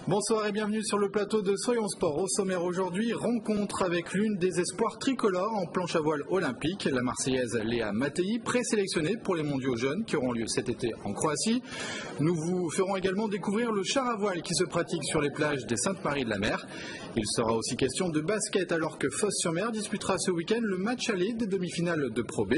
Bonsoir et bienvenue sur le plateau de Soyons Sport. Au sommaire aujourd'hui, rencontre avec l'une des espoirs tricolores en planche à voile olympique, la Marseillaise Léa Mattei, présélectionnée pour les mondiaux jeunes qui auront lieu cet été en Croatie. Nous vous ferons également découvrir le char à voile qui se pratique sur les plages des Saintes-Maries-de-la-Mer. Il sera aussi question de basket alors que Fos-sur-Mer disputera ce week-end le match aller des demi-finales de Pro B.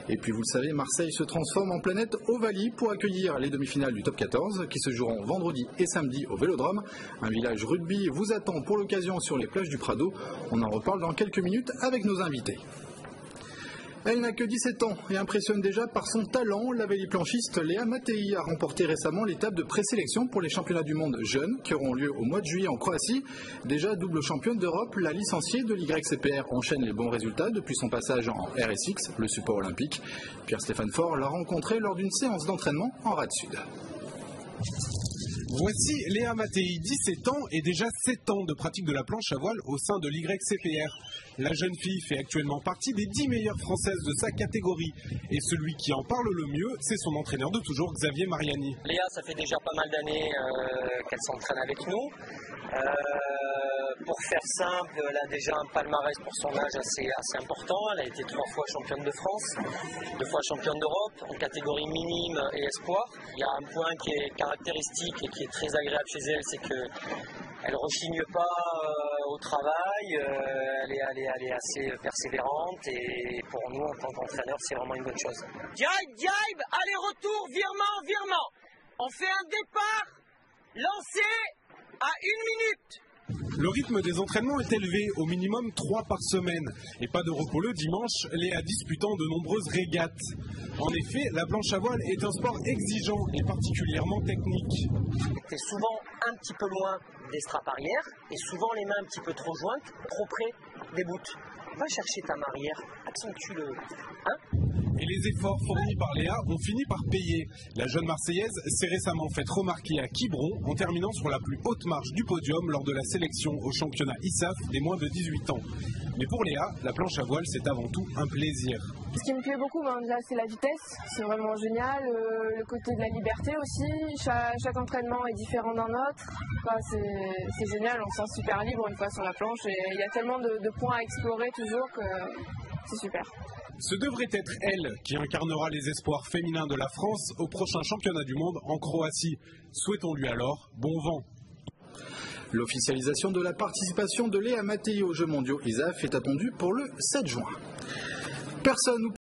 Et puis vous le savez, Marseille se transforme en planète Ovalie pour accueillir les demi-finales du Top 14 qui se joueront vendredi et samedi au Vélodrome. Un village rugby vous attend pour l'occasion sur les plages du Prado. On en reparle dans quelques minutes avec nos invités. Elle n'a que 17 ans et impressionne déjà par son talent. La véliplanchiste Léa Mattei a remporté récemment l'étape de présélection pour les championnats du monde jeunes qui auront lieu au mois de juillet en Croatie. Déjà double championne d'Europe, la licenciée de l'YCPR enchaîne les bons résultats depuis son passage en RSX, le support olympique. Pierre-Stéphane Faure l'a rencontrée lors d'une séance d'entraînement en rade sud. Voici Léa Mattei, 17 ans et déjà 7 ans de pratique de la planche à voile au sein de l'YCPR. La jeune fille fait actuellement partie des 10 meilleures françaises de sa catégorie. Et celui qui en parle le mieux, c'est son entraîneur de toujours, Xavier Mariani. Léa, ça fait déjà pas mal d'années qu'elle s'entraîne avec nous. Pour faire simple, elle a déjà un palmarès pour son âge assez important. Elle a été 3 fois championne de France, 2 fois championne d'Europe en catégorie minime et espoir. Il y a un point qui est caractéristique et qui est très agréable chez elle, c'est qu'elle ne rechigne pas au travail, elle est assez persévérante et pour nous en tant qu'entraîneur c'est vraiment une bonne chose. Jibe, aller-retour, virement. On fait un départ, lancé à 1 minute. Le rythme des entraînements est élevé, au minimum 3 par semaine. Et pas de repos le dimanche, Léa disputant de nombreuses régates. En effet, la planche à voile est un sport exigeant et particulièrement technique. Tu es souvent un petit peu loin des straps arrière et souvent les mains un petit peu trop jointes, trop près des bouts. Va chercher ta main arrière, accentue-le. Et les efforts fournis par Léa ont fini par payer. La jeune Marseillaise s'est récemment faite remarquer à Quiberon en terminant sur la plus haute marche du podium lors de la sélection au championnat ISAF des moins de 18 ans. Mais pour Léa, la planche à voile, c'est avant tout un plaisir. Ce qui me plaît beaucoup, déjà, c'est la vitesse. C'est vraiment génial. Le côté de la liberté aussi. Chaque entraînement est différent d'un autre. C'est génial, on se sent super libre une fois sur la planche. Et il y a tellement de points à explorer toujours que c'est super. Ce devrait être elle qui incarnera les espoirs féminins de la France au prochain championnat du monde en Croatie. Souhaitons-lui alors bon vent. L'officialisation de la participation de Léa Mattei aux Jeux mondiaux ISAF est attendue pour le 7 juin. Personne